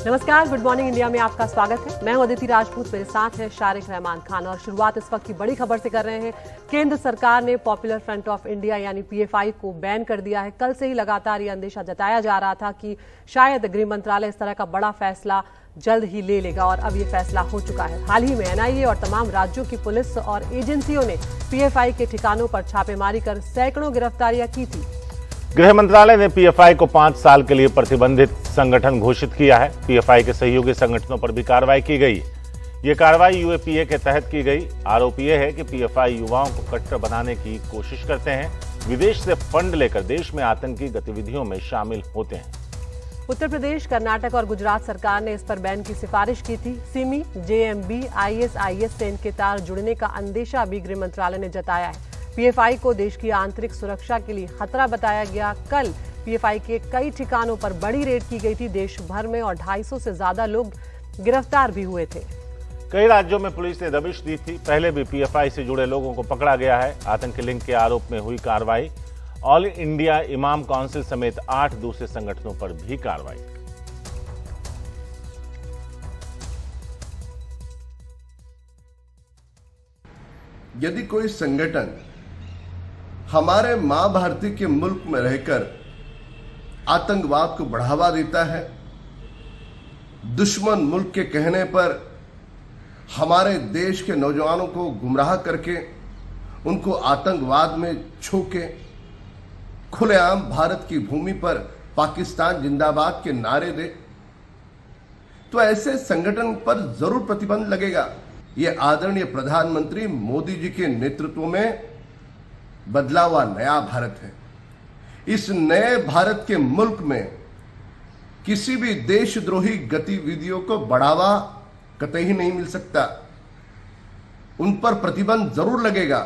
नमस्कार, good morning India में आपका स्वागत है। मैं हूं अदिति राजपूत, मेरे साथ है शारिक रहमान खान और शुरुआत इस वक्त की बड़ी खबर से कर रहे हैं। केंद्र सरकार ने पॉपुलर फ्रंट ऑफ इंडिया यानी पीएफआई को बैन कर दिया है। कल से ही लगातार ये अंदेशा जताया जा रहा था कि शायद गृह मंत्रालय इस तरह का बड़ा फैसला जल्द ही ले लेगा और अब ये फैसला हो चुका है। हाल ही में एनआईए और तमाम राज्यों की पुलिस और एजेंसियों ने पीएफआई के ठिकानों पर छापेमारी कर सैकड़ों गिरफ्तारियां की थी। गृह मंत्रालय ने पीएफआई को 5 साल के लिए प्रतिबंधित संगठन घोषित किया है। पीएफआई के सहयोगी संगठनों पर भी कार्रवाई की गई। ये कार्रवाई यूएपीए के तहत की गई। आरोप यह है कि पीएफआई युवाओं को कट्टर बनाने की कोशिश करते हैं, विदेश से फंड लेकर देश में आतंकी गतिविधियों में शामिल होते हैं। उत्तर प्रदेश, कर्नाटक और गुजरात सरकार ने इस पर बैन की सिफारिश की थी। सिमी, जेएमबी, आईएसआईएस से इनके तार जुड़ने का अंदेशा भी गृह मंत्रालय ने जताया है। पीएफआई को देश की आंतरिक सुरक्षा के लिए खतरा बताया गया। कल पीएफआई के कई ठिकानों पर बड़ी रेड की गई थी देश भर में और 250 से ज्यादा लोग गिरफ्तार भी हुए थे। कई राज्यों में पुलिस ने दबिश दी थी। पहले भी पीएफआई से जुड़े लोगों को पकड़ा गया है। आतंकी लिंक के आरोप में हुई कार्रवाई। ऑल इंडिया इमाम काउंसिल समेत 8 दूसरे संगठनों पर भी कार्रवाई। यदि कोई संगठन हमारे मां भारती के मुल्क में रहकर आतंकवाद को बढ़ावा देता है, दुश्मन मुल्क के कहने पर हमारे देश के नौजवानों को गुमराह करके उनको आतंकवाद में झोंके, खुलेआम भारत की भूमि पर पाकिस्तान जिंदाबाद के नारे दे, तो ऐसे संगठन पर जरूर प्रतिबंध लगेगा। ये आदरणीय प्रधानमंत्री मोदी जी के नेतृत्व में बदला हुआ नया भारत है। इस नए भारत के मुल्क में किसी भी देशद्रोही गतिविधियों को बढ़ावा कतई नहीं मिल सकता। उन पर प्रतिबंध जरूर लगेगा।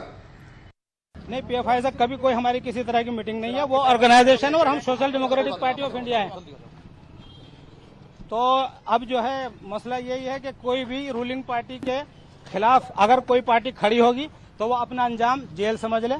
नहीं, पीएफआई से कभी कोई हमारी किसी तरह की मीटिंग नहीं है। वो ऑर्गेनाइजेशन है और हम social democratic party of India है। तो अब जो है मसला यही है कि कोई भी रूलिंग पार्टी के खिलाफ अगर कोई पार्टी खड़ी होगी तो वो अपना अंजाम जेल समझ ले।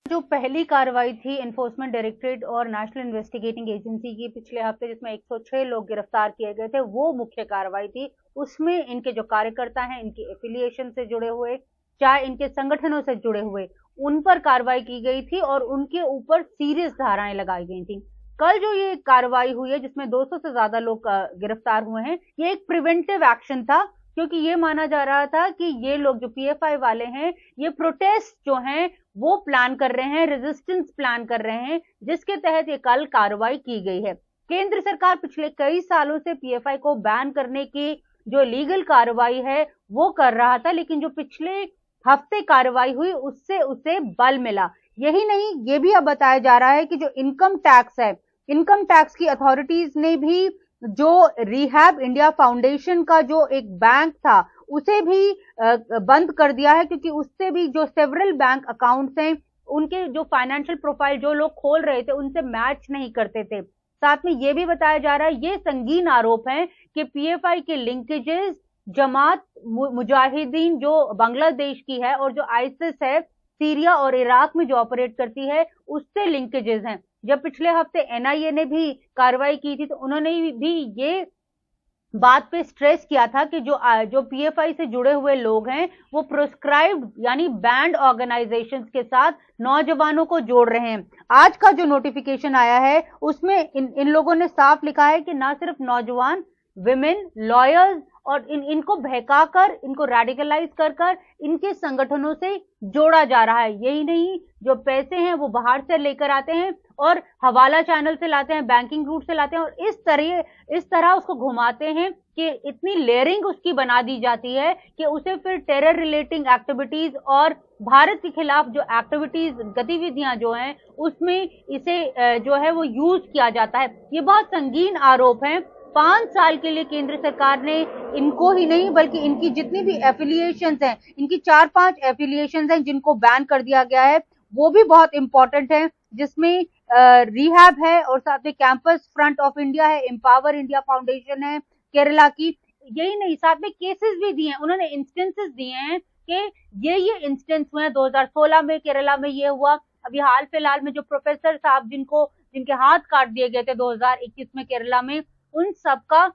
जो पहली कार्रवाई थी एनफोर्समेंट डायरेक्टरेट और नेशनल इन्वेस्टिगेटिंग एजेंसी की पिछले हफ्ते, जिसमें 106 लोग गिरफ्तार किए गए थे, वो मुख्य कार्रवाई थी। उसमें इनके जो कार्यकर्ता हैं, इनके एफिलिएशन से जुड़े हुए, चाहे इनके संगठनों से जुड़े हुए, उन पर कार्रवाई की गई थी और उनके ऊपर सीरियस धाराएं लगाई गई थी। कल जो ये कार्रवाई हुई है जिसमें 200 से ज्यादा लोग गिरफ्तार हुए हैं, ये एक प्रिवेंटिव एक्शन था, क्योंकि ये माना जा रहा था कि ये लोग जो पीएफआई वाले हैं, ये प्रोटेस्ट जो हैं वो प्लान कर रहे हैं, रेजिस्टेंस प्लान कर रहे हैं, जिसके तहत ये कल कार्रवाई की गई है। केंद्र सरकार पिछले कई सालों से पीएफआई को बैन करने की जो लीगल कार्रवाई है वो कर रहा था, लेकिन जो पिछले हफ्ते कार्रवाई हुई उससे उसे बल मिला। यही नहीं, ये भी अब बताया जा रहा है कि जो इनकम टैक्स है, इनकम टैक्स की अथॉरिटीज ने भी जो रिहैब इंडिया फाउंडेशन का जो एक बैंक था उसे भी बंद कर दिया है, क्योंकि उससे भी जो सेवरल बैंक अकाउंट्स हैं, उनके जो फाइनेंशियल प्रोफाइल जो लोग खोल रहे थे उनसे मैच नहीं करते थे। साथ में ये भी बताया जा रहा है, ये संगीन आरोप है कि पीएफआई के लिंकेजेस जमात मुजाहिदीन जो बांग्लादेश की है और जो आईसिस है सीरिया और इराक में जो ऑपरेट करती है उससे लिंकेजेस हैं। जब पिछले हफ्ते एनआईए ने भी कार्रवाई की थी तो उन्होंने भी ये बात पे स्ट्रेस किया था कि जो पीएफआई से जुड़े हुए लोग हैं वो प्रोस्क्राइब्ड यानी बैंड ऑर्गेनाइजेशंस के साथ नौजवानों को जोड़ रहे हैं। आज का जो नोटिफिकेशन आया है उसमें इन लोगों ने साफ लिखा है कि ना सिर्फ नौजवान, विमेन, लॉयर्स और इनको बहकाकर, इनको रेडिकलाइज कर इनके संगठनों से जोड़ा जा रहा है। यही नहीं, जो पैसे हैं वो बाहर से लेकर आते हैं और हवाला चैनल से लाते हैं, बैंकिंग रूट से लाते हैं और इस तरह उसको घुमाते हैं कि इतनी लेयरिंग उसकी बना दी जाती है कि उसे फिर टेरर रिलेटिंग एक्टिविटीज और भारत के खिलाफ जो एक्टिविटीज, गतिविधियां जो हैं उसमें इसे जो है वो यूज किया जाता है। ये बहुत संगीन आरोप है। 5 साल के लिए केंद्र सरकार ने इनको ही नहीं बल्कि इनकी जितनी भी एफिलिएशंस हैं, इनकी 4-5 एफिलिएशंस हैं जिनको बैन कर दिया गया है, वो भी बहुत इंपॉर्टेंट है, जिसमें रिहैब है और साथ में कैंपस फ्रंट ऑफ इंडिया है, एम्पावर इंडिया फाउंडेशन है केरला की। यही नहीं, साथ में केसेस भी दिए हैं, उन्होंने इंस्टेंसेस दिए हैं कि ये इंस्टेंस हुए हैं। 2016 में केरला में ये हुआ। अभी हाल फिलहाल में जो प्रोफेसर साहब जिनके हाथ काट दिए गए थे 2021 में केरला में, उन सब का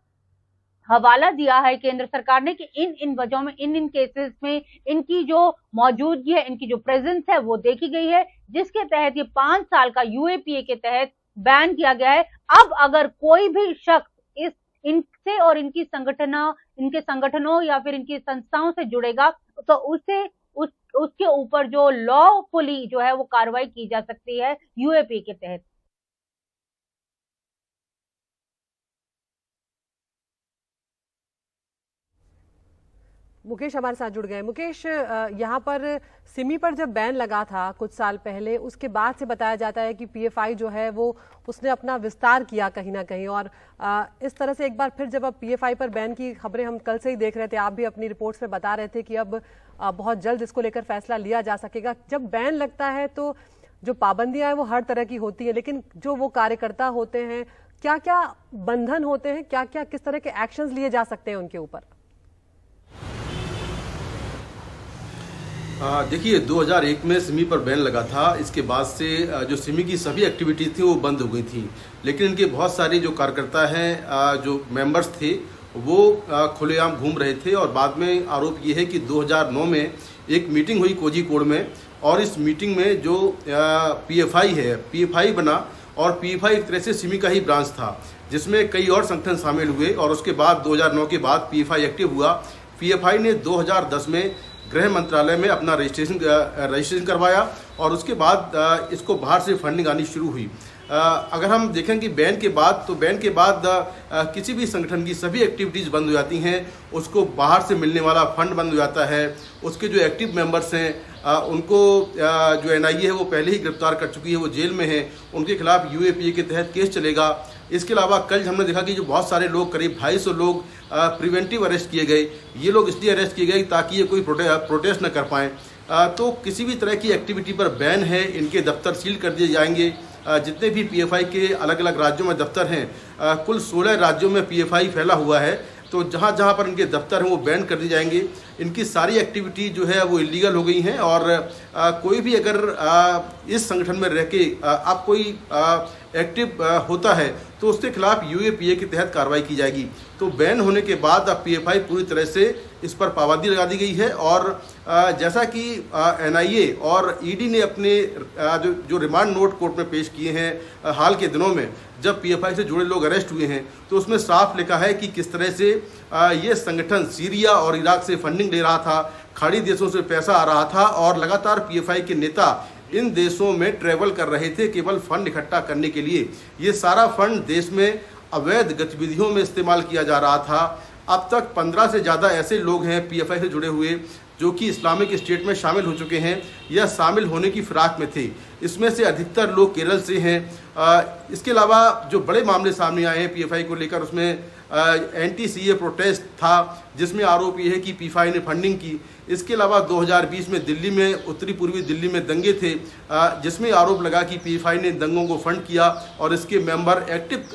हवाला दिया है केंद्र सरकार ने कि इन वजहों में इन केसेस में इनकी जो मौजूदगी है, इनकी जो प्रेजेंस है वो देखी गई है, जिसके तहत ये 5 साल का यूएपीए के तहत बैन किया गया है। अब अगर कोई भी शख्स इनसे और इनके संगठनों या फिर इनकी संस्थाओं से जुड़ेगा तो उसके ऊपर जो लॉफुली जो है वो कार्रवाई की जा सकती है यूएपीए के तहत। मुकेश हमारे साथ जुड़ गए। मुकेश, यहाँ पर सिमी पर जब बैन लगा था कुछ साल पहले, उसके बाद से बताया जाता है कि पीएफआई जो है वो उसने अपना विस्तार किया कहीं ना कहीं, और इस तरह से एक बार फिर जब अब पीएफआई पर बैन की खबरें हम कल से ही देख रहे थे, आप भी अपनी रिपोर्ट्स में बता रहे थे कि अब बहुत जल्द इसको लेकर फैसला लिया जा सकेगा। जब बैन लगता है तो जो पाबंदियां हैं वो हर तरह की होती है, लेकिन जो वो कार्यकर्ता होते हैं, क्या क्या बंधन होते हैं, क्या क्या किस तरह के एक्शंस लिए जा सकते हैं उनके ऊपर? देखिए 2001 में सिमी पर बैन लगा था। इसके बाद से जो सिमी की सभी एक्टिविटीज थी वो बंद हो गई थी, लेकिन इनके बहुत सारे जो कार्यकर्ता हैं, जो मेंबर्स थे, वो खुलेआम घूम रहे थे। और बाद में आरोप ये है कि 2009 में एक मीटिंग हुई कोझीकोड में, और इस मीटिंग में जो पीएफआई है, पीएफआई बना, और पीएफआई एक तरह से सिमी का ही ब्रांच था, जिसमें कई और संगठन शामिल हुए। और उसके बाद 2009 के बाद पीएफआई एक्टिव हुआ। पीएफआई ने 2010 में गृह मंत्रालय में अपना रजिस्ट्रेशन करवाया, और उसके बाद इसको बाहर से फंडिंग आनी शुरू हुई। अगर हम देखें कि बैन के बाद, तो बैन के बाद किसी भी संगठन की सभी एक्टिविटीज़ बंद हो जाती हैं, उसको बाहर से मिलने वाला फंड बंद हो जाता है। उसके जो एक्टिव मेंबर्स हैं उनको जो एनआईए है वो पहले ही गिरफ्तार कर चुकी है, वो जेल में है, उनके खिलाफ यूएपीए के तहत केस चलेगा। इसके अलावा कल हमने देखा कि जो बहुत सारे लोग, करीब 250 लोग प्रिवेंटिव अरेस्ट किए गए। ये लोग इसलिए अरेस्ट किए गए ताकि ये कोई प्रोटेस्ट न कर पाएँ। तो किसी भी तरह की एक्टिविटी पर बैन है, इनके दफ्तर सील कर दिए जाएंगे। जितने भी पीएफआई के अलग अलग राज्यों में दफ्तर हैं, कुल 16 राज्यों में पीएफआई फैला हुआ है, तो जहाँ जहाँ पर इनके दफ्तर हैं वो बैन कर दिए जाएंगे। इनकी सारी एक्टिविटी जो है वो इलीगल हो गई हैं, और कोई भी अगर इस संगठन में रह के अब कोई एक्टिव होता है तो उसके खिलाफ यूएपीए के तहत कार्रवाई की जाएगी। तो बैन होने के बाद अब पीएफआई पूरी तरह से इस पर पाबंदी लगा दी गई है। और जैसा कि एनआईए और ईडी ने अपने जो रिमांड नोट कोर्ट में पेश किए हैं हाल के दिनों में, जब पीएफआई से जुड़े लोग अरेस्ट हुए हैं, तो उसमें साफ लिखा है कि किस तरह से ये संगठन सीरिया और इराक से फंडिंग ले रहा था, खाड़ी देशों से पैसा आ रहा था, और लगातार पीएफआई के नेता इन देशों में ट्रेवल कर रहे थे केवल फंड इकट्ठा करने के लिए। ये सारा फंड देश में अवैध गतिविधियों में इस्तेमाल किया जा रहा था। अब तक 15 से ज़्यादा ऐसे लोग हैं पीएफआई से जुड़े हुए जो कि इस्लामिक स्टेट में शामिल हो चुके हैं या शामिल होने की फिराक में थे। इसमें से अधिकतर लोग केरल से हैं। इसके अलावा जो बड़े मामले सामने आए हैं पीएफआई को लेकर, उसमें एंटी सीए प्रोटेस्ट था, जिसमें आरोप ये है कि पीएफआई ने फंडिंग की। इसके अलावा 2020 में दिल्ली में, उत्तरी पूर्वी दिल्ली में दंगे थे, जिसमें आरोप लगा कि पीएफआई ने दंगों को फंड किया और इसके मेंबर एक्टिव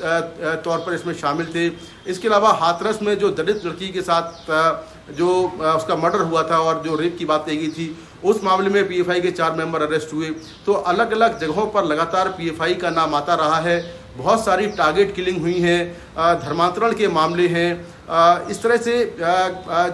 तौर पर इसमें शामिल थे। इसके अलावा हाथरस में जो दलित लड़की के साथ जो उसका मर्डर हुआ था और जो रेप की बात कही गई थी, उस मामले में पीएफआई के 4 मेंबर अरेस्ट हुए। तो अलग अलग जगहों पर लगातार पीएफआई का नाम आता रहा है। बहुत सारी टारगेट किलिंग हुई हैं, धर्मांतरण के मामले हैं, इस तरह से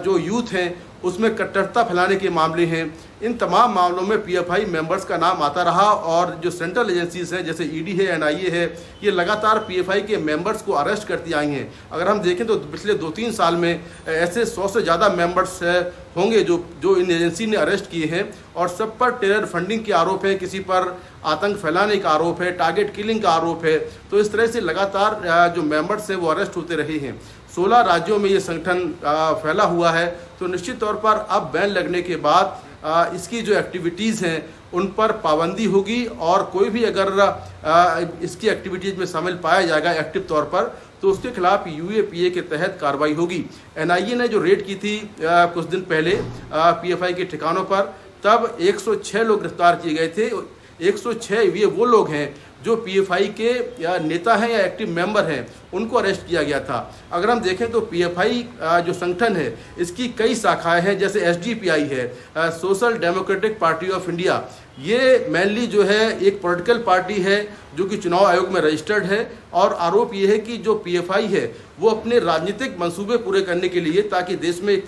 जो यूथ हैं उसमें कट्टरता फैलाने के मामले हैं। इन तमाम मामलों में पीएफआई मेंबर्स का नाम आता रहा, और जो सेंट्रल एजेंसीज हैं जैसे ईडी है, एनआईए है, ये लगातार पीएफआई के मेंबर्स को अरेस्ट करती आई हैं। अगर हम देखें तो पिछले 2-3 साल में ऐसे 100 से ज़्यादा मेंबर्स होंगे जो इन एजेंसी ने अरेस्ट किए हैं, और सब पर टेरर फंडिंग के आरोप है, किसी पर आतंक फैलाने का आरोप है, टारगेट किलिंग का आरोप है। तो इस तरह से लगातार जो मेंबर्स हैं वो अरेस्ट होते रहे हैं। 16 राज्यों में ये संगठन फैला हुआ है। तो निश्चित तौर पर अब बैन लगने के बाद इसकी जो एक्टिविटीज़ हैं उन पर पाबंदी होगी, और कोई भी अगर इसकी एक्टिविटीज़ में शामिल पाया जाएगा एक्टिव तौर पर, तो उसके खिलाफ यूएपीए के तहत कार्रवाई होगी। एनआईए ने जो रेड की थी कुछ दिन पहले पीएफआई के ठिकानों पर, तब 106 लोग गिरफ्तार किए गए थे। 106 ये वो लोग हैं जो पीएफआई के या नेता हैं या एक्टिव मेंबर हैं, उनको अरेस्ट किया गया था। अगर हम देखें तो पीएफआई जो संगठन है इसकी कई शाखाएं हैं, जैसे एसडीपीआई है, social democratic party of India. ये मेनली जो है एक पॉलिटिकल पार्टी है जो कि चुनाव आयोग में रजिस्टर्ड है, और आरोप ये है कि जो पीएफआई है वो अपने राजनीतिक मंसूबे पूरे करने के लिए, ताकि देश में एक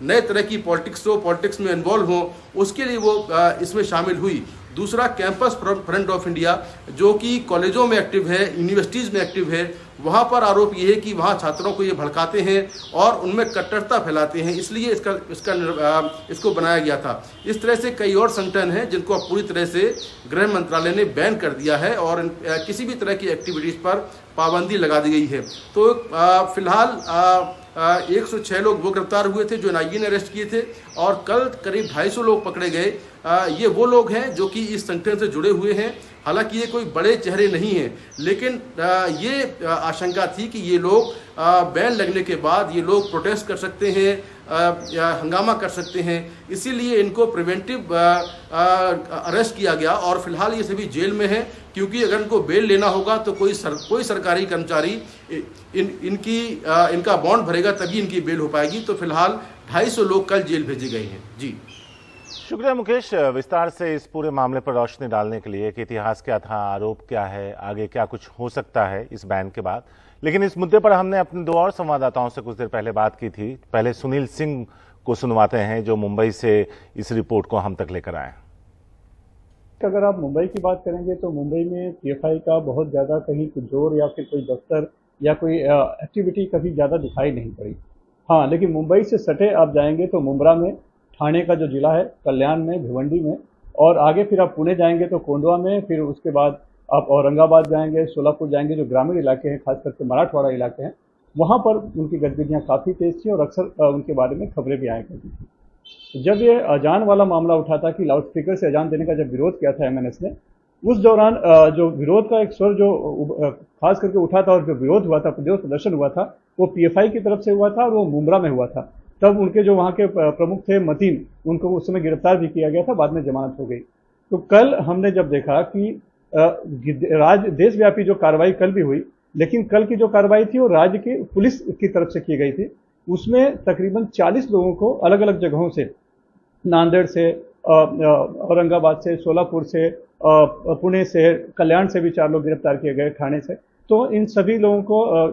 नए तरह की पॉलिटिक्स हो, पॉलिटिक्स में इन्वॉल्व हो, उसके लिए वो इसमें शामिल हुई। दूसरा कैंपस फ्रंट ऑफ इंडिया जो कि कॉलेजों में एक्टिव है, यूनिवर्सिटीज़ में एक्टिव है, वहाँ पर आरोप ये है कि वहाँ छात्रों को ये भड़काते हैं और उनमें कट्टरता फैलाते हैं, इसलिए इसको बनाया गया था। इस तरह से कई और संगठन हैं जिनको अब पूरी तरह से गृह मंत्रालय ने बैन कर दिया है और किसी भी तरह की एक्टिविटीज़ पर पाबंदी लगा दी गई है। तो फिलहाल 106 लोग वो गिरफ्तार हुए थे जो एनआईए ने अरेस्ट किए थे, और कल करीब 250 लोग पकड़े गए। ये वो लोग हैं जो कि इस संगठन से जुड़े हुए हैं। हालांकि ये कोई बड़े चेहरे नहीं हैं, लेकिन ये आशंका थी कि ये लोग बैन लगने के बाद ये लोग प्रोटेस्ट कर सकते हैं या हंगामा कर सकते हैं, इसीलिए इनको प्रिवेंटिव अरेस्ट किया गया और फिलहाल ये सभी जेल में हैं, क्योंकि अगर इनको बेल लेना होगा तो कोई सरकारी कर्मचारी इनका बॉन्ड भरेगा तभी इनकी बेल हो पाएगी। तो फिलहाल 250 लोग कल जेल भेजे गए हैं। जी शुक्रिया मुकेश, विस्तार से इस पूरे मामले पर रोशनी डालने के लिए कि इतिहास क्या था, आरोप क्या है, आगे क्या कुछ हो सकता है इस बैन के बाद। लेकिन इस मुद्दे पर हमने अपने दो और संवाददाताओं से कुछ देर पहले बात की थी। पहले सुनील सिंह को सुनवाते हैं जो मुंबई से इस रिपोर्ट को हम तक लेकर आए। अगर आप मुंबई की बात करेंगे तो मुंबई में पीएफआई का बहुत ज़्यादा कहीं कुछ जोर या फिर कोई दफ्तर या कोई एक्टिविटी कभी ज़्यादा दिखाई नहीं पड़ी। हाँ, लेकिन मुंबई से सटे आप जाएंगे तो मुंब्रा में, ठाणे का जो जिला है, कल्याण में, भिवंडी में, और आगे फिर आप पुणे जाएंगे तो कोंडवा में, फिर उसके बाद आप औरंगाबाद जाएंगे, सोलापुर जाएंगे, जो ग्रामीण इलाके हैं, खास करके मराठवाड़ा इलाके हैं, वहाँ पर उनकी गतिविधियाँ काफ़ी तेज थी और अक्सर उनके बारे में खबरें भी आया करती थी। जब ये अजान वाला मामला उठा था कि लाउड स्पीकर से अजान देने का जब विरोध किया था एमएनएस ने, उस दौरान जो विरोध का एक स्वर जो खास करके उठा था और जो विरोध हुआ था, जो प्रदर्शन हुआ था, वो पीएफआई की तरफ से हुआ था और वो मुंब्रा में हुआ था। तब उनके जो वहाँ के प्रमुख थे मतीन, उनको उस समय गिरफ्तार भी किया गया था, बाद में जमानत हो गई। तो कल हमने जब देखा कि देशव्यापी जो कार्रवाई कल भी हुई, लेकिन कल की जो कार्रवाई थी वो राज्य की पुलिस की तरफ से की गई थी। उसमें तकरीबन 40 लोगों को अलग अलग जगहों से, नांदेड़ से, औरंगाबाद से, सोलापुर से, पुणे से, कल्याण से भी 4 लोग गिरफ्तार किए गए, ठाणे से। तो इन सभी लोगों को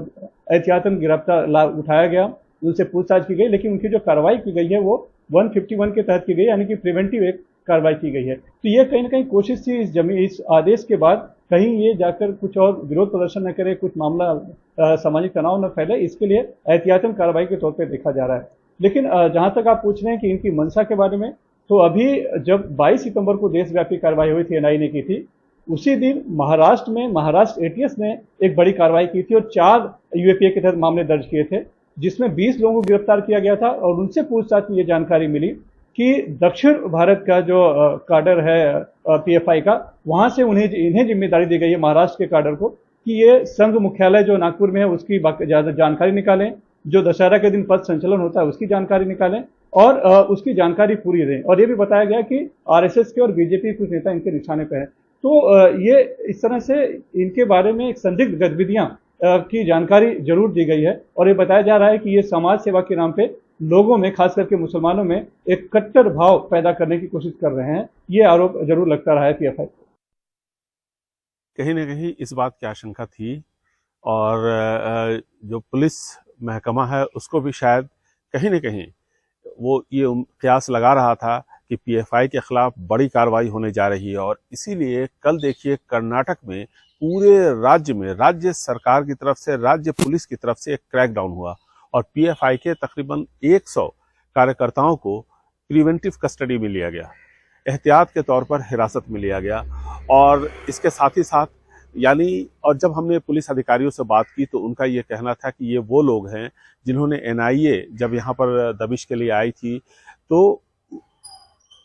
एहतियातन गिरफ्तार उठाया गया, उनसे पूछताछ की गई, लेकिन उनकी जो कार्रवाई की गई है वो 151 के तहत की गई, यानी कि प्रिवेंटिव एक कार्रवाई की गई है। तो ये कहीं ना कहीं कोशिश थी इस आदेश के बाद कहीं ये जाकर कुछ और विरोध प्रदर्शन न करे, कुछ मामला सामाजिक तनाव न फैले, इसके लिए एहतियातन कार्रवाई के तौर पर देखा जा रहा है। लेकिन जहां तक आप पूछ रहे हैं कि इनकी मंशा के बारे में, तो अभी जब 22 सितंबर को देशव्यापी कार्रवाई हुई थी, एनआईए ने की थी, उसी दिन महाराष्ट्र में महाराष्ट्र एटीएस ने एक बड़ी कार्रवाई की थी और 4 यूएपीए के तहत मामले दर्ज किए थे, जिसमें 20 लोगों को गिरफ्तार किया गया था। और उनसे पूछताछ में ये जानकारी मिली कि दक्षिण भारत का जो काडर है पीएफआई का, वहां से इन्हें जिम्मेदारी दी गई है, महाराष्ट्र के काडर को, कि ये संघ मुख्यालय जो नागपुर में है उसकी ज्यादा जानकारी निकालें, जो दशहरा के दिन पथ संचलन होता है उसकी जानकारी निकालें और उसकी जानकारी पूरी दें। और ये भी बताया गया कि आरएसएस के और बीजेपी कुछ नेता इनके निशाने पर है। तो ये इस तरह से इनके बारे में एक संदिग्ध गतिविधियां की जानकारी जरूर दी गई है और ये बताया जा रहा है कि ये समाज सेवा के नाम पे लोगों में, खास करके मुसलमानों में, एक कट्टर भाव पैदा करने की कोशिश कर रहे हैं। ये आरोप जरूर लगता रहा है पीएफआई को। कहीं ना कहीं इस बात की आशंका थी और जो पुलिस महकमा है उसको भी शायद कहीं न कहीं वो ये कयास लगा रहा था कि पीएफआई के खिलाफ बड़ी कार्रवाई होने जा रही है। और इसीलिए कल देखिए कर्नाटक में पूरे राज्य में राज्य सरकार की तरफ से, राज्य पुलिस की तरफ से एक क्रैकडाउन हुआ और पीएफआई के तकरीबन 100 कार्यकर्ताओं को प्रिवेंटिव कस्टडी में लिया गया, एहतियात के तौर पर हिरासत में लिया गया। और इसके साथ ही साथ और जब हमने पुलिस अधिकारियों से बात की तो उनका ये कहना था कि ये वो लोग हैं जिन्होंने एनआईए जब यहाँ पर दबिश के लिए आई थी तो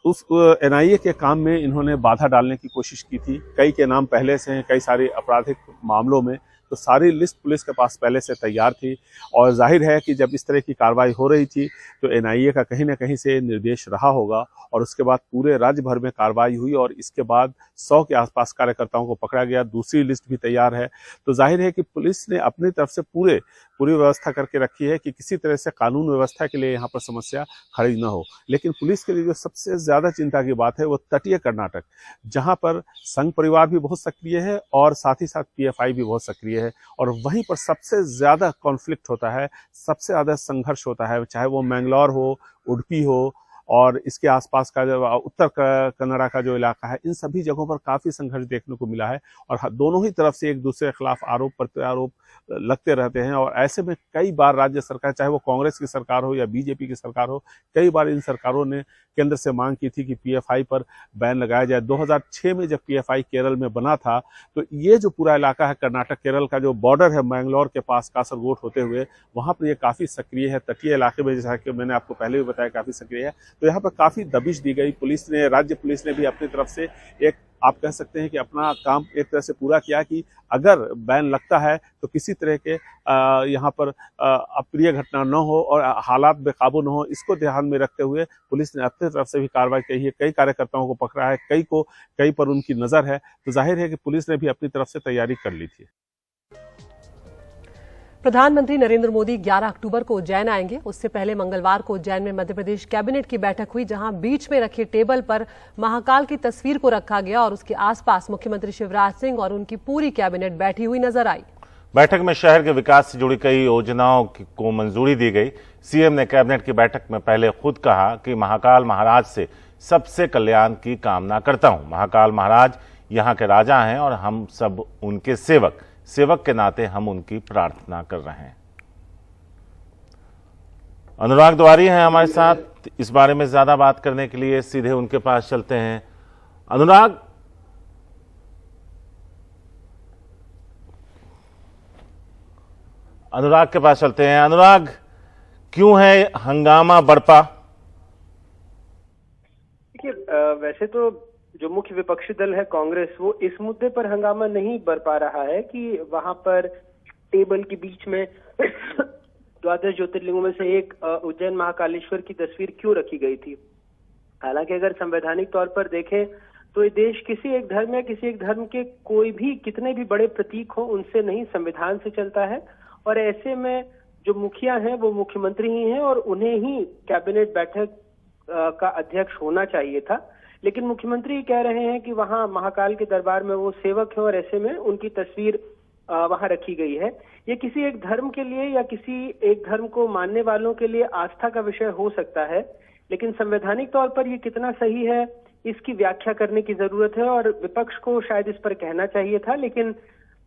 उस एनआईए के काम में इन्होंने बाधा डालने की कोशिश की थी। कई के नाम पहले से हैं, कई सारे आपराधिक मामलों में, तो सारी लिस्ट पुलिस के पास पहले से तैयार थी। और जाहिर है कि जब इस तरह की कार्रवाई हो रही थी तो एनआईए का कहीं ना कहीं से निर्देश रहा होगा और उसके बाद पूरे राज्य भर में कार्रवाई हुई और इसके बाद 100 के आसपास कार्यकर्ताओं को पकड़ा गया। दूसरी लिस्ट भी तैयार है। तो जाहिर है कि पुलिस ने अपनी तरफ से पूरी व्यवस्था करके रखी है कि किसी तरह से कानून व्यवस्था के लिए यहाँ पर समस्या खड़ी न हो। लेकिन पुलिस के लिए जो सबसे ज्यादा चिंता की बात है वो तटीय कर्नाटक, जहां पर संघ परिवार भी बहुत सक्रिय है और साथ ही साथ पीएफआई भी बहुत सक्रिय है और वहीं पर सबसे ज्यादा कॉन्फ्लिक्ट होता है, सबसे ज्यादा संघर्ष होता है, चाहे वो मैंगलोर हो, उडुपी हो और इसके आसपास का जो उत्तर कन्नड़ा का जो इलाका है, इन सभी जगहों पर काफी संघर्ष देखने को मिला है और दोनों ही तरफ से एक दूसरे के खिलाफ आरोप प्रत्यारोप लगते रहते हैं। और ऐसे में कई बार राज्य सरकार, चाहे वो कांग्रेस की सरकार हो या बीजेपी की सरकार हो, कई बार इन सरकारों ने केंद्र से मांग की थी कि पीएफआई पर बैन लगाया जाए। 2006 में जब पीएफआई केरल में बना था तो ये जो पूरा इलाका है कर्नाटक केरल का, जो बॉर्डर है मैंगलोर के पास कासरगोड होते हुए, वहां पर ये काफी सक्रिय है। तटीय इलाके में, जैसा कि मैंने आपको पहले भी बताया, काफी सक्रिय है। तो यहाँ पर काफी दबिश दी गई। पुलिस ने, राज्य पुलिस ने भी अपनी तरफ से एक, आप कह सकते हैं कि अपना काम एक तरह से पूरा किया कि अगर बैन लगता है तो किसी तरह के यहाँ पर अप्रिय घटना न हो और हालात बेकाबू न हो, इसको ध्यान में रखते हुए पुलिस ने अपनी तरफ से भी कार्रवाई की है। कई कार्यकर्ताओं को पकड़ा है, कई पर उनकी नजर है। तो जाहिर है कि पुलिस ने भी अपनी तरफ से तैयारी कर ली थी। प्रधानमंत्री नरेंद्र मोदी 11 अक्टूबर को उज्जैन आएंगे। उससे पहले मंगलवार को उज्जैन में मध्य प्रदेश कैबिनेट की बैठक हुई, जहां बीच में रखे टेबल पर महाकाल की तस्वीर को रखा गया और उसके आसपास मुख्यमंत्री शिवराज सिंह और उनकी पूरी कैबिनेट बैठी हुई नजर आई। बैठक में शहर के विकास से जुड़ी कई योजनाओं को मंजूरी दी गई। सीएम ने कैबिनेट की बैठक में पहले खुद कहा कि महाकाल महाराज से सबसे कल्याण की कामना करता हूं। महाकाल महाराज यहाँ के राजा हैं और हम सब उनके सेवक के नाते हम उनकी प्रार्थना कर रहे हैं। अनुराग द्वारी हैं हमारे साथ इस बारे में ज्यादा बात करने के लिए, सीधे उनके पास चलते हैं। अनुराग के पास चलते हैं। अनुराग, क्यों है हंगामा बरपा? देखिए, वैसे तो जो मुख्य विपक्षी दल है कांग्रेस, वो इस मुद्दे पर हंगामा नहीं बरपा रहा है कि वहां पर टेबल के बीच में 12 ज्योतिर्लिंगों में से एक उज्जैन महाकालेश्वर की तस्वीर क्यों रखी गई थी। हालांकि अगर संवैधानिक तौर पर देखें तो ये देश किसी एक धर्म या किसी एक धर्म के कोई भी कितने भी बड़े प्रतीक हो, उनसे नहीं, संविधान से चलता है। और ऐसे में जो मुखिया हैं वो मुख्यमंत्री ही हैं और उन्हें ही कैबिनेट बैठक का अध्यक्ष होना चाहिए था। लेकिन मुख्यमंत्री कह रहे हैं कि वहां महाकाल के दरबार में वो सेवक है और ऐसे में उनकी तस्वीर वहां रखी गई है। ये किसी एक धर्म के लिए या किसी एक धर्म को मानने वालों के लिए आस्था का विषय हो सकता है, लेकिन संवैधानिक तौर पर ये कितना सही है इसकी व्याख्या करने की जरूरत है और विपक्ष को शायद इस पर कहना चाहिए था। लेकिन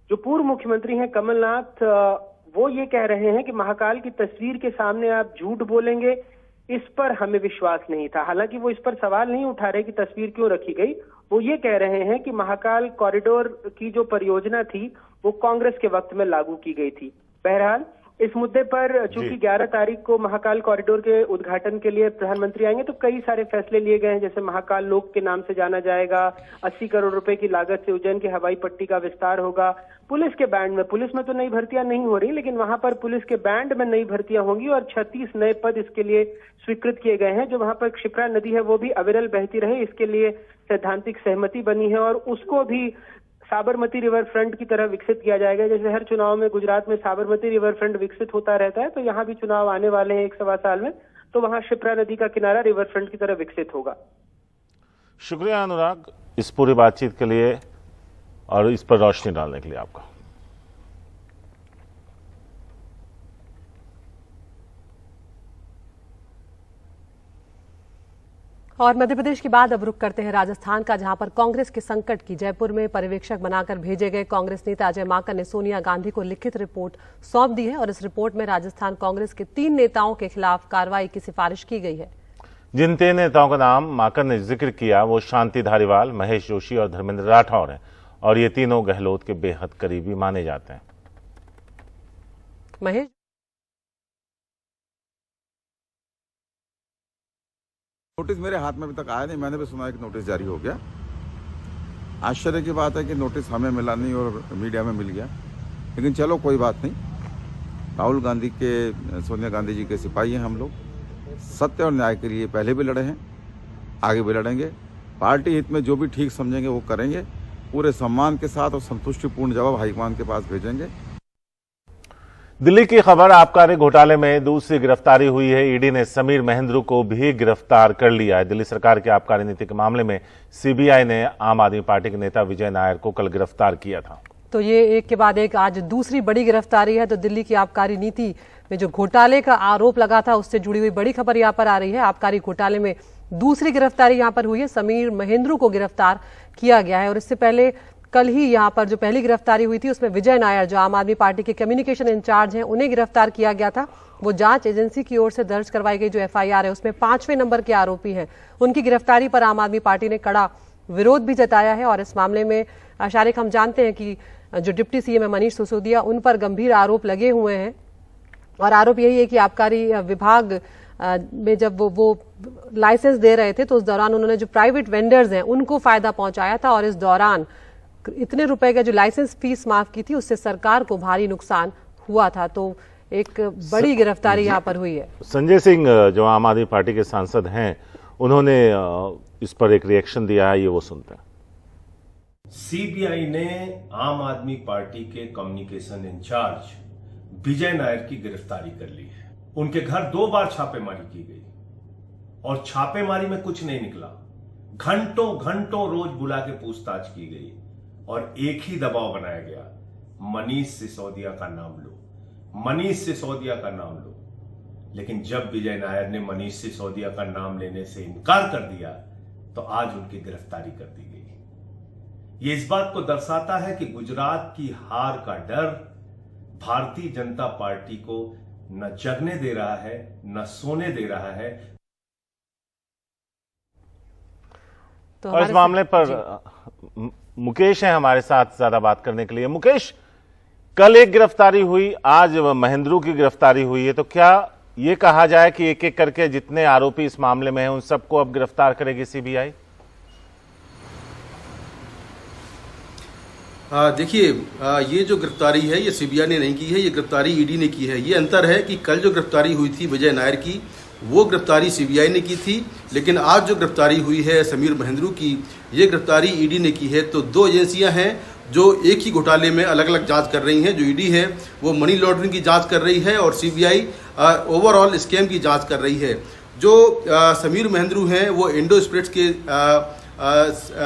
जो पूर्व मुख्यमंत्री हैं कमलनाथ, वो ये कह रहे हैं कि महाकाल की तस्वीर के सामने आप झूठ बोलेंगे, इस पर हमें विश्वास नहीं था। हालांकि वो इस पर सवाल नहीं उठा रहे कि तस्वीर क्यों रखी गई, वो ये कह रहे हैं कि महाकाल कॉरिडोर की जो परियोजना थी वो कांग्रेस के वक्त में लागू की गई थी। बहरहाल इस मुद्दे पर चूंकि 11 तारीख को महाकाल कॉरिडोर के उद्घाटन के लिए प्रधानमंत्री आएंगे तो कई सारे फैसले लिए गए हैं, जैसे महाकाल लोक के नाम से जाना जाएगा, 80 करोड़ रुपए की लागत से उज्जैन की हवाई पट्टी का विस्तार होगा, पुलिस के बैंड में, पुलिस में तो नई भर्तियां नहीं हो रही लेकिन वहां पर पुलिस के बैंड में नई भर्तियां होंगी और 36 नए पद इसके लिए स्वीकृत किए गए हैं। जो वहां पर क्षिप्रा नदी है वो भी अविरल बहती रहे, इसके लिए सैद्धांतिक सहमति बनी है और उसको भी साबरमती रिवर फ्रंट की तरह विकसित किया जाएगा। जैसे हर चुनाव में गुजरात में साबरमती रिवर फ्रंट विकसित होता रहता है, तो यहाँ भी चुनाव आने वाले हैं 1 सवा साल में, तो वहां क्षिप्रा नदी का किनारा रिवर फ्रंट की तरह विकसित होगा। शुक्रिया अनुराग इस पूरी बातचीत के लिए और इस पर रोशनी डालने के लिए आपका। और मध्य प्रदेश के बाद अब रुख करते हैं राजस्थान का, जहां पर कांग्रेस के संकट की जयपुर में पर्यवेक्षक बनाकर भेजे गए कांग्रेस नेता अजय माकन ने सोनिया गांधी को लिखित रिपोर्ट सौंप दी है और इस रिपोर्ट में राजस्थान कांग्रेस के 3 नेताओं के खिलाफ कार्रवाई की सिफारिश की गई है। जिन 3 नेताओं का नाम माकन ने जिक्र किया वो शांति धारीवाल, महेश जोशी और धर्मेंद्र राठौर हैं और ये तीनों गहलोत के बेहद करीबी माने जाते हैं। महेश, नोटिस मेरे हाथ में अभी तक आया नहीं, मैंने भी सुना कि नोटिस जारी हो गया। आश्चर्य की बात है कि नोटिस हमें मिला नहीं और मीडिया में मिल गया। लेकिन चलो कोई बात नहीं, राहुल गांधी के, सोनिया गांधी जी के सिपाही हैं हम लोग। सत्य और न्याय के लिए पहले भी लड़े हैं, आगे भी लड़ेंगे। पार्टी हित में जो भी ठीक समझेंगे वो करेंगे। पूरे सम्मान के साथ और संतुष्टिपूर्ण जवाब हाईकमान के पास भेजेंगे। दिल्ली की खबर, आबकारी घोटाले में दूसरी गिरफ्तारी हुई है। ईडी ने समीर महेंद्रू को भी गिरफ्तार कर लिया है। दिल्ली सरकार की आबकारी नीति के मामले में सीबीआई ने आम आदमी पार्टी के नेता विजय नायर को कल गिरफ्तार किया था। तो ये एक के बाद एक आज दूसरी बड़ी गिरफ्तारी है। तो दिल्ली की आबकारी नीति में जो घोटाले का आरोप लगा था उससे जुड़ी हुई बड़ी खबर यहाँ पर आ रही है। आबकारी घोटाले में दूसरी गिरफ्तारी यहाँ पर हुई है। समीर महेंद्रू को गिरफ्तार किया गया है और इससे पहले कल ही यहाँ पर जो पहली गिरफ्तारी हुई थी उसमें विजय नायर, जो आम आदमी पार्टी के कम्युनिकेशन इंचार्ज हैं, उन्हें गिरफ्तार किया गया था। वो जांच एजेंसी की ओर से दर्ज करवाई गई जो एफआईआर है उसमें 5वें नंबर के आरोपी हैं। उनकी गिरफ्तारी पर आम आदमी पार्टी ने कड़ा विरोध भी जताया है और इस मामले में शारिक, हम जानते हैं कि जो डिप्टी सीएम है मनीष सिसोदिया, उन पर गंभीर आरोप लगे हुए हैं और आरोप यही है कि आबकारी विभाग में जब वो लाइसेंस दे रहे थे तो उस दौरान उन्होंने जो प्राइवेट वेंडर्स हैं उनको फायदा पहुंचाया था और इस दौरान इतने रुपए का जो लाइसेंस फीस माफ की थी उससे सरकार को भारी नुकसान हुआ था। तो एक बड़ी गिरफ्तारी यहाँ पर हुई है। संजय सिंह जो आम आदमी पार्टी के सांसद हैं, उन्होंने इस पर एक रिएक्शन दिया है, ये वो सुनते हैं। सीबीआई ने आम आदमी पार्टी के कम्युनिकेशन इंचार्ज विजय नायर की गिरफ्तारी कर ली है। उनके घर 2 बार छापेमारी की गई और छापेमारी में कुछ नहीं निकला। घंटों घंटों रोज बुला के पूछताछ की गई और एक ही दबाव बनाया गया, मनीष सिसोदिया का नाम लो, मनीष सिसोदिया का नाम लो। लेकिन जब विजय नायर ने मनीष सिसोदिया का नाम लेने से इनकार कर दिया तो आज उनकी गिरफ्तारी कर दी गई। ये इस बात को दर्शाता है कि गुजरात की हार का डर भारतीय जनता पार्टी को न जगने दे रहा है, न सोने दे रहा है। तो और इस मामले पर मुकेश हैं हमारे साथ ज्यादा बात करने के लिए। मुकेश, कल एक गिरफ्तारी हुई, आज महेंद्रू की गिरफ्तारी हुई है, तो क्या ये कहा जाए कि एक एक करके जितने आरोपी इस मामले में हैं उन सबको अब गिरफ्तार करेगी सीबीआई? देखिए, ये जो गिरफ्तारी है ये सीबीआई ने नहीं की है, ये गिरफ्तारी ईडी ने की है। ये अंतर है कि कल जो गिरफ्तारी हुई थी विजय नायर की, वो गिरफ्तारी सीबीआई ने की थी, लेकिन आज जो गिरफ्तारी हुई है समीर महेंद्रू की, ये गिरफ्तारी ईडी ने की है। तो 2 एजेंसियां हैं जो एक ही घोटाले में अलग अलग जांच कर रही हैं। जो ईडी है वो मनी लॉन्ड्रिंग की जांच कर रही है और सीबीआई ओवरऑल स्कैम की जांच कर रही है। जो समीर महेंद्रू हैं वो इंडो स्पिरिट्स के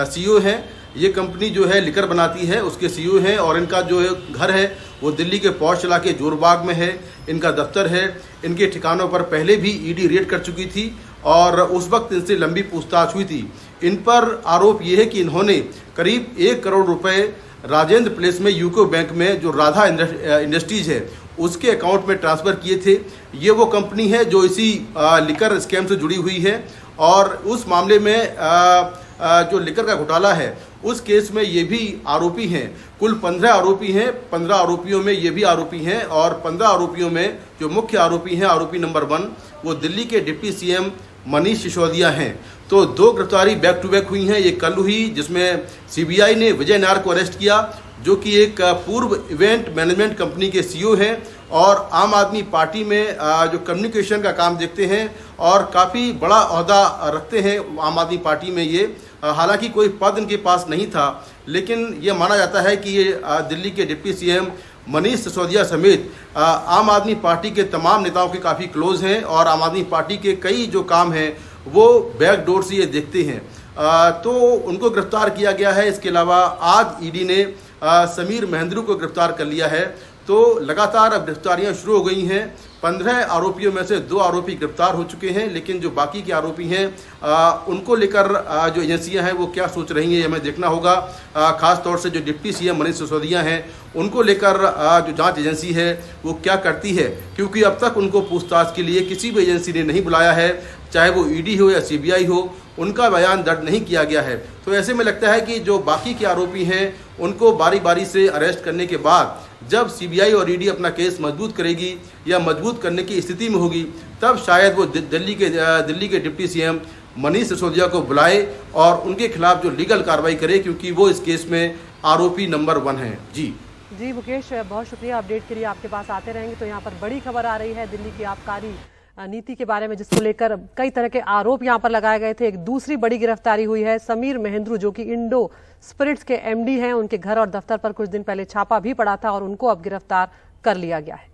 सीईओ हैं। ये कंपनी जो है लिकर बनाती है, उसके सीईओ हैं और इनका जो है घर है वो दिल्ली के पौष इलाके जोरबाग में है। इनका दफ्तर है। इनके ठिकानों पर पहले भी ईडी रेड कर चुकी थी और उस वक्त इनसे लंबी पूछताछ हुई थी। इन पर आरोप ये है कि इन्होंने करीब 1 करोड़ रुपए राजेंद्र प्लेस में यूको बैंक में जो राधा इंडस्ट्रीज है उसके अकाउंट में ट्रांसफर किए थे। ये वो कंपनी है जो इसी लिकर स्कैम से जुड़ी हुई है और उस मामले में जो लिकर का घोटाला है उस केस में ये भी आरोपी हैं। कुल 15 आरोपी हैं। 15 आरोपियों में ये भी आरोपी हैं और 15 आरोपियों में जो मुख्य आरोपी हैं, आरोपी नंबर 1 वो दिल्ली के डिप्टी सीएम मनीष सिसोदिया हैं। तो 2 गिरफ्तारी बैक टू बैक हुई हैं। ये कल हुई जिसमें सीबीआई ने विजय नायर को अरेस्ट किया, जो कि एक पूर्व इवेंट मैनेजमेंट कंपनी के सीईओ हैं और आम आदमी पार्टी में जो कम्युनिकेशन का काम देखते हैं और काफ़ी बड़ा ओहदा रखते हैं आम आदमी पार्टी में। ये हालांकि कोई पद इनके पास नहीं था, लेकिन ये माना जाता है कि ये दिल्ली के डिप्टी सीएम मनीष सिसोदिया समेत आम आदमी पार्टी के तमाम नेताओं के काफ़ी क्लोज हैं और आम आदमी पार्टी के कई जो काम हैं वो बैक डोर से ये देखते हैं। तो उनको गिरफ्तार किया गया है। इसके अलावा आज ईडी ने समीर महेंद्रू को गिरफ्तार कर लिया है। तो लगातार अब गिरफ्तारियां शुरू हो गई हैं। 15 आरोपियों में से 2 आरोपी गिरफ्तार हो चुके हैं, लेकिन जो बाकी के आरोपी हैं उनको लेकर जो एजेंसियां हैं वो क्या सोच रही हैं ये हमें देखना होगा। खास तौर से जो डिप्टी सीएम मनीष सिसोदिया हैं उनको लेकर जो जांच एजेंसी है वो क्या करती है, क्योंकि अब तक उनको पूछताछ के लिए किसी भी एजेंसी ने नहीं बुलाया है, चाहे वो ईडी हो या सीबीआई हो, उनका बयान दर्ज नहीं किया गया है। तो ऐसे में लगता है कि जो बाकी के आरोपी हैं उनको बारी बारी से अरेस्ट करने के बाद जब सीबीआई और ईडी अपना केस मजबूत करेगी या मजबूत करने की स्थिति में होगी, तब शायद वो दिल्ली के डिप्टी सीएम मनीष सिसोदिया को बुलाए और उनके खिलाफ जो लीगल कार्रवाई करे, क्योंकि वो इस केस में आरोपी नंबर 1 हैं। जी जी मुकेश, बहुत शुक्रिया अपडेट के लिए, आपके पास आते रहेंगे। तो यहाँ पर बड़ी खबर आ रही है दिल्ली की आबकारी नीति के बारे में, जिसको लेकर कई तरह के आरोप यहाँ पर लगाए गए थे। एक दूसरी बड़ी गिरफ्तारी हुई है समीर महेंद्रू, जो कि इंडो स्पिरिट्स के एमडी हैं। उनके घर और दफ्तर पर कुछ दिन पहले छापा भी पड़ा था और उनको अब गिरफ्तार कर लिया गया है।